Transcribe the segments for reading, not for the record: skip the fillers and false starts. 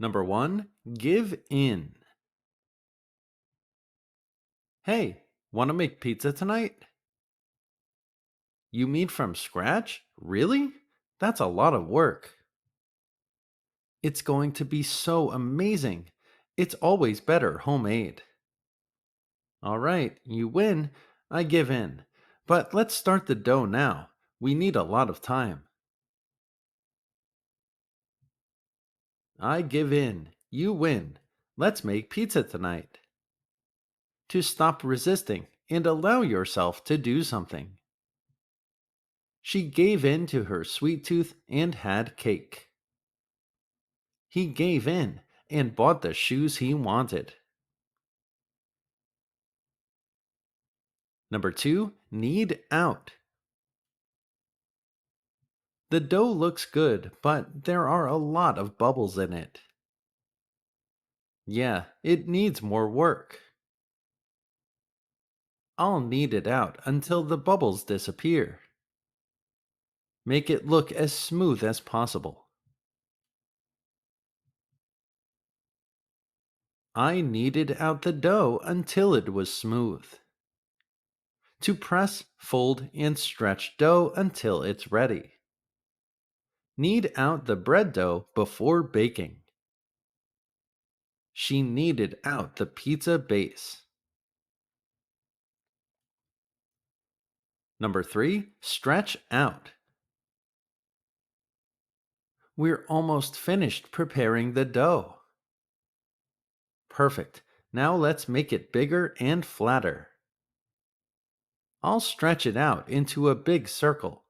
Number 1, give in. Hey, want to make pizza tonight? You mean from scratch? Really? That's a lot of work. It's going to be so amazing. It's always better homemade. All right, you win. I give in. But let's start the dough now. We need a lot of time. I give in. You win. Let's make pizza tonight. To stop resisting and allow yourself to do something. She gave in to her sweet tooth and had cake. He gave in and bought the shoes he wanted. Number 2, knead out. The dough looks good, but there are a lot of bubbles in it. Yeah, it needs more work. I'll knead it out until the bubbles disappear. Make it look as smooth as possible. I kneaded out the dough until it was smooth. To press, fold, and stretch dough until it's ready. Knead out the bread dough before baking. She kneaded out the pizza base. Number 3, stretch out. We're almost finished preparing the dough. Perfect. Now let's make it bigger and flatter. I'll stretch it out into a big circle.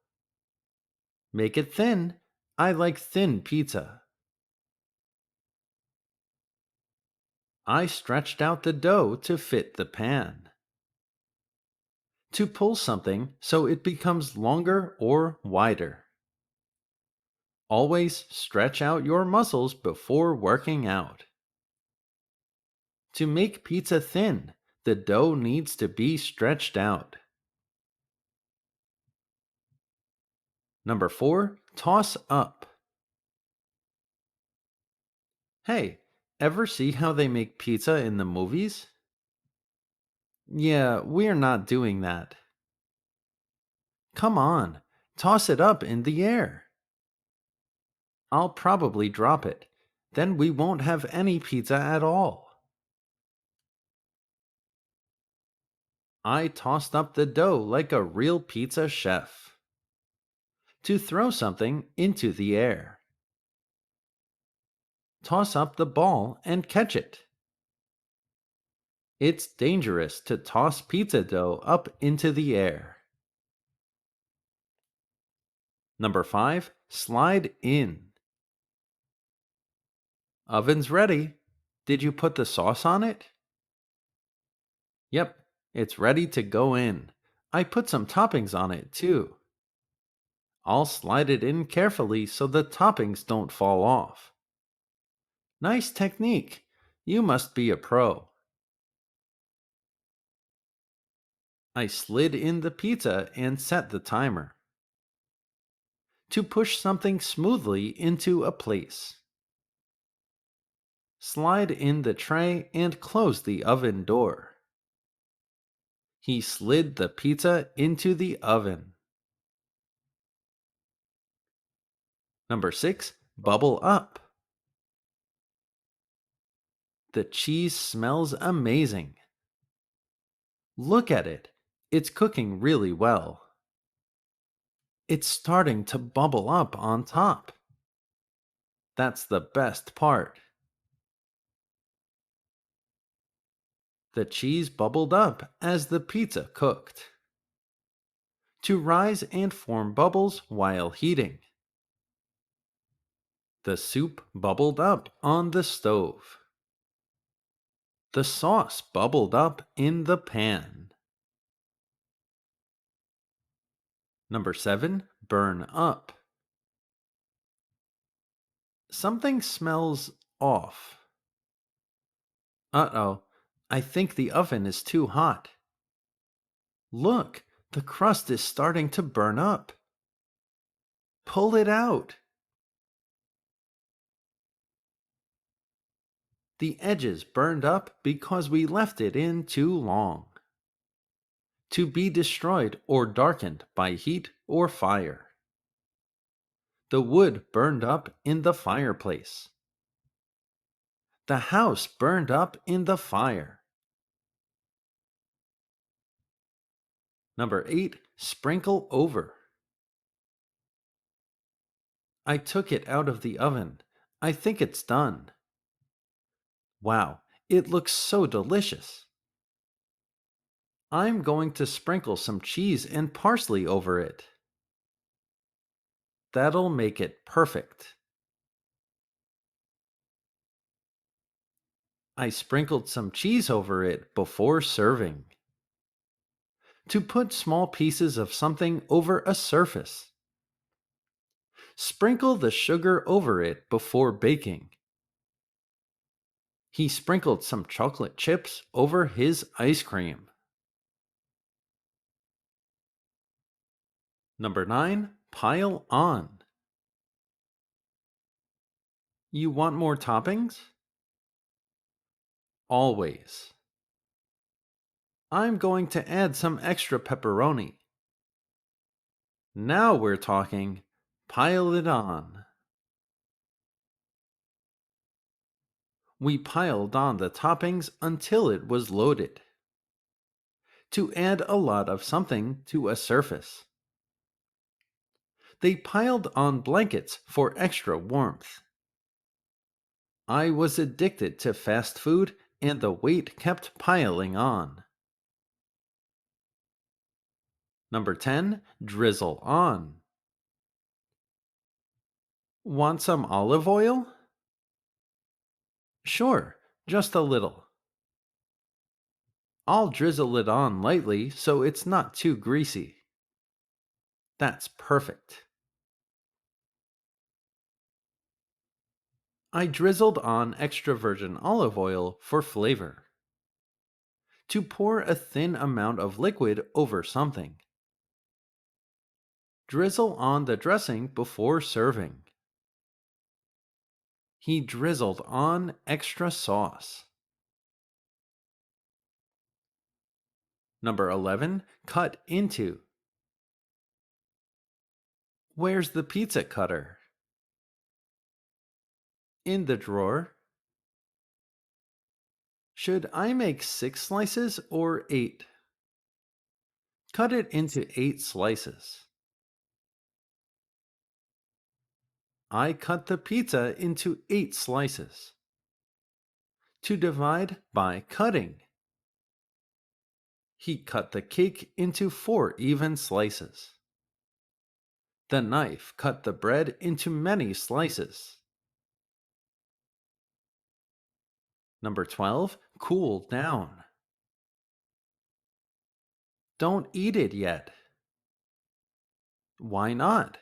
Make it thin. I like thin pizza. I stretched out the dough to fit the pan. To pull something so it becomes longer or wider. Always stretch out your muscles before working out. To make pizza thin, the dough needs to be stretched out. Number 4, toss up. Hey, ever see how they make pizza in the movies? Yeah, we're not doing that. Come on, toss it up in the air. I'll probably drop it. Then we won't have any pizza at all. I tossed up the dough like a real pizza chef. To throw something into the air. Toss up the ball and catch it. It's dangerous to toss pizza dough up into the air. Number 5, slide in. Oven's ready. Did you put the sauce on it? Yep, it's ready to go in. I put some toppings on it too. I'll slide it in carefully so the toppings don't fall off. Nice technique. You must be a pro. I slid in the pizza and set the timer. To push something smoothly into a place. Slide in the tray and close the oven door. He slid the pizza into the oven. Number 6, bubble up. The cheese smells amazing. Look at it. It's cooking really well. It's starting to bubble up on top. That's the best part. The cheese bubbled up as the pizza cooked. To rise and form bubbles while heating. The soup bubbled up on the stove. The sauce bubbled up in the pan. Number 7, burn up. Something smells off. Uh-oh, I think the oven is too hot. Look, the crust is starting to burn up. Pull it out. The edges burned up because we left it in too long. To be destroyed or darkened by heat or fire. The wood burned up in the fireplace. The house burned up in the fire. Number 8, sprinkle over. I took it out of the oven. I think it's done. Wow, it looks so delicious. I'm going to sprinkle some cheese and parsley over it. That'll make it perfect. I sprinkled some cheese over it before serving. To put small pieces of something over a surface. Sprinkle the sugar over it before baking. He sprinkled some chocolate chips over his ice cream. Number 9, pile on. You want more toppings? Always. I'm going to add some extra pepperoni. Now we're talking. Pile it on. We piled on the toppings until it was loaded. To add a lot of something to a surface. They piled on blankets for extra warmth. I was addicted to fast food and the weight kept piling on. Number 10, drizzle on. Want some olive oil? Sure, just a little. I'll drizzle it on lightly so it's not too greasy. That's perfect. I drizzled on extra virgin olive oil for flavor. To pour a thin amount of liquid over something. Drizzle on the dressing before serving. He drizzled on extra sauce. Number 11, cut into. Where's the pizza cutter? In the drawer. Should I make 6 slices or 8? Cut it into 8 slices. I cut the pizza into 8 slices. To divide by cutting. He cut the cake into 4 even slices. The knife cut the bread into many slices. Number 12, cool down. Don't eat it yet. Why not?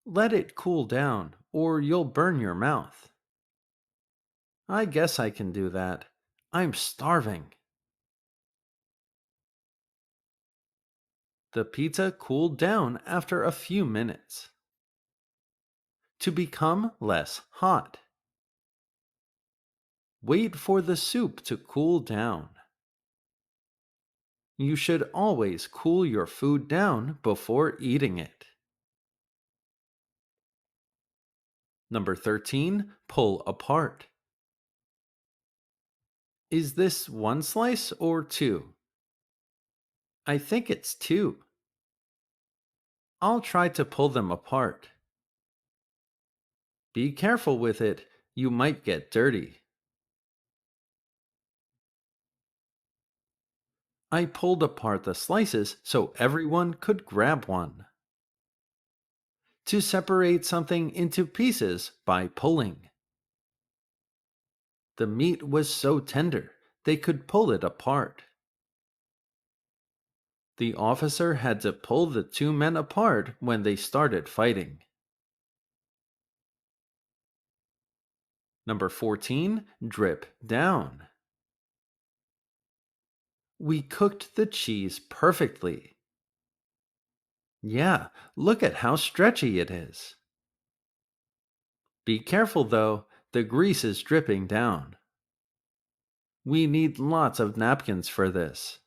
Let it cool down, or you'll burn your mouth. I guess I can do that. I'm starving. The pizza cooled down after a few minutes. To become less hot. Wait for the soup to cool down. You should always cool your food down before eating it. Number 13, pull apart. Is this 1 slice or 2? I think it's 2. I'll try to pull them apart. Be careful with it, you might get dirty. I pulled apart the slices so everyone could grab one. To separate something into pieces by pulling. The meat was so tender, they could pull it apart. The officer had to pull the 2 men apart when they started fighting. Number 14, drip down. We cooked the cheese perfectly. Yeah, look at how stretchy it is. Be careful though, The grease is dripping down. We need lots of napkins for this.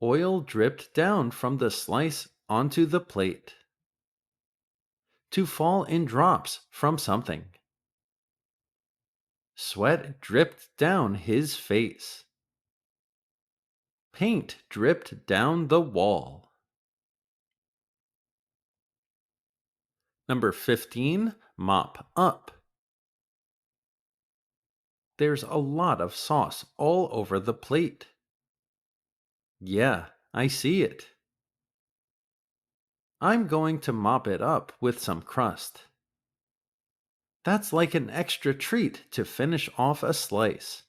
Oil dripped down from the slice onto the plate. To fall in drops from something. Sweat dripped down his face. Paint dripped down the wall. Number 15, mop up. There's a lot of sauce all over the plate. Yeah, I see it. I'm going to mop it up with some crust. That's like an extra treat to finish off a slice.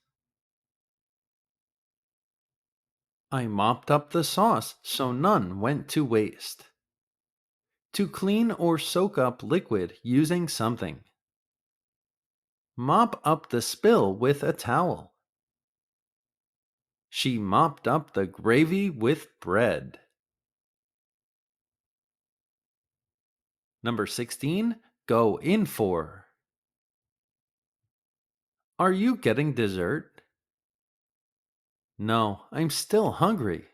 I mopped up the sauce so none went to waste. To clean or soak up liquid using something. Mop up the spill with a towel. She mopped up the gravy with bread. Number 16, go in for. Are you getting dessert? No, I'm still hungry.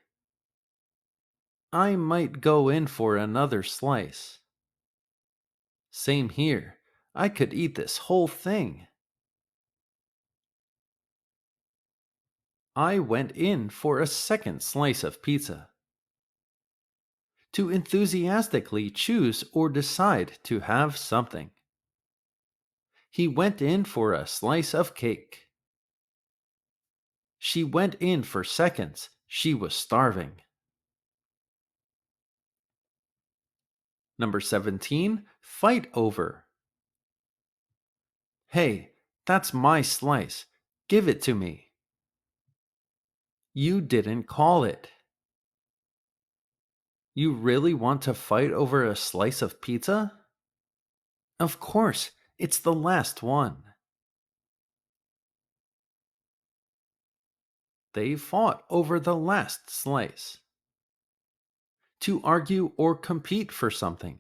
I might go in for another slice. Same here. I could eat this whole thing. I went in for a second slice of pizza. To enthusiastically choose or decide to have something. He went in for a slice of cake. She went in for seconds. She was starving. Number 17, fight over. Hey, that's my slice. Give it to me. You didn't call it. You really want to fight over a slice of pizza? Of course, it's the last one. They fought over the last slice. To argue or compete for something.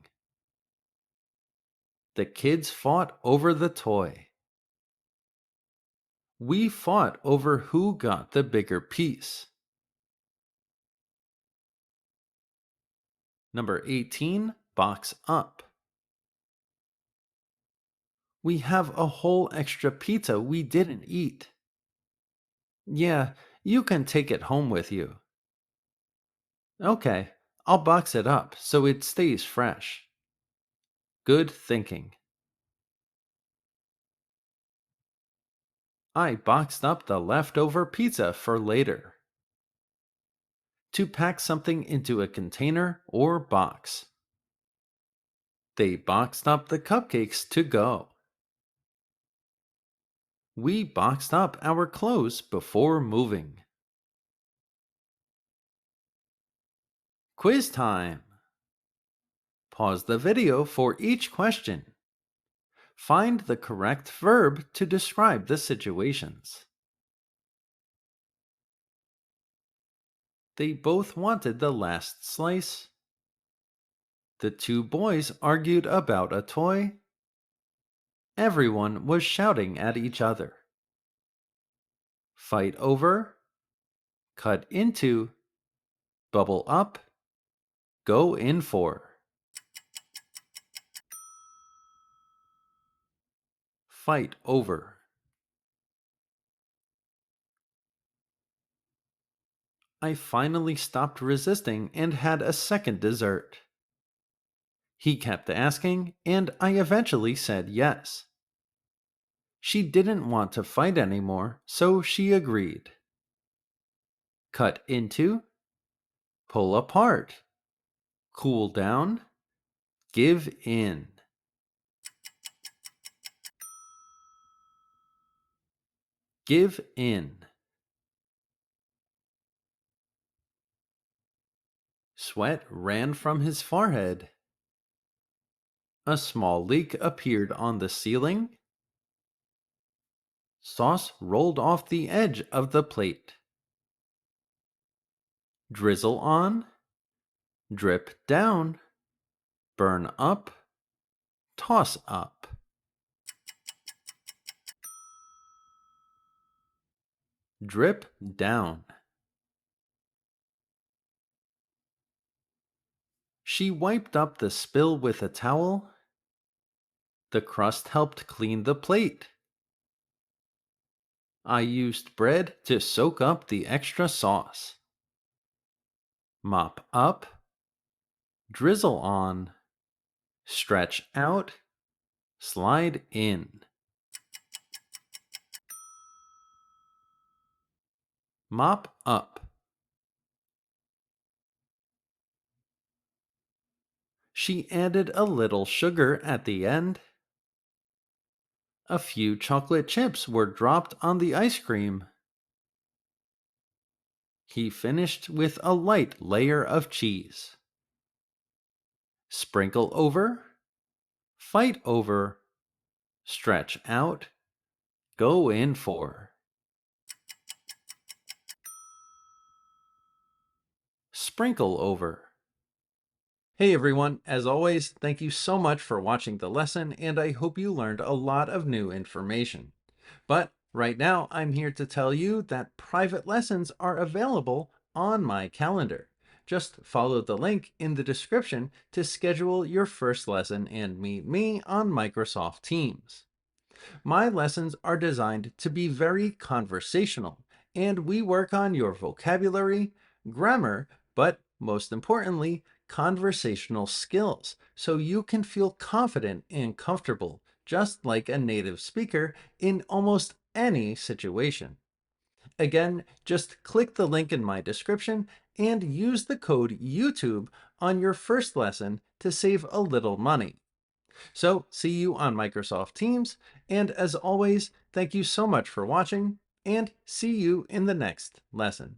The kids fought over the toy. We fought over who got the bigger piece. Number 18, box up. We have a whole extra pizza we didn't eat. Yeah, you can take it home with you. Okay, I'll box it up so it stays fresh. Good thinking. I boxed up the leftover pizza for later. To pack something into a container or box. They boxed up the cupcakes to go. We boxed up our clothes before moving. Quiz time! Pause the video for each question. Find the correct verb to describe the situations. They both wanted the last slice. The two boys argued about a toy. Everyone was shouting at each other. Fight over, cut into, bubble up, go in for. Fight over. I finally stopped resisting and had a second dessert. He kept asking, and I eventually said yes. She didn't want to fight anymore, so she agreed. Cut into, pull apart, cool down, give in. Give in. Sweat ran from his forehead. A small leak appeared on the ceiling. Sauce rolled off the edge of the plate. Drizzle on, drip down, burn up, toss up, drip down. She wiped up the spill with a towel. The crust helped clean the plate. I used bread to soak up the extra sauce. Mop up, drizzle on, stretch out, slide in. Mop up. She added a little sugar at the end. A few chocolate chips were dropped on the ice cream. He finished with a light layer of cheese. Sprinkle over, fight over, stretch out, go in for. Sprinkle over. Hey everyone, as always, thank you so much for watching the lesson, and I hope you learned a lot of new information. But right now, I'm here to tell you that private lessons are available on my calendar. Just follow the link in the description to schedule your first lesson and meet me on Microsoft Teams. My lessons are designed to be very conversational, and we work on your vocabulary, grammar, but most importantly, conversational skills, so you can feel confident and comfortable, just like a native speaker in almost any situation. Again, just click the link in my description and use the code YouTube on your first lesson to save a little money. So, see you on Microsoft Teams, and as always, thank you so much for watching, and see you in the next lesson.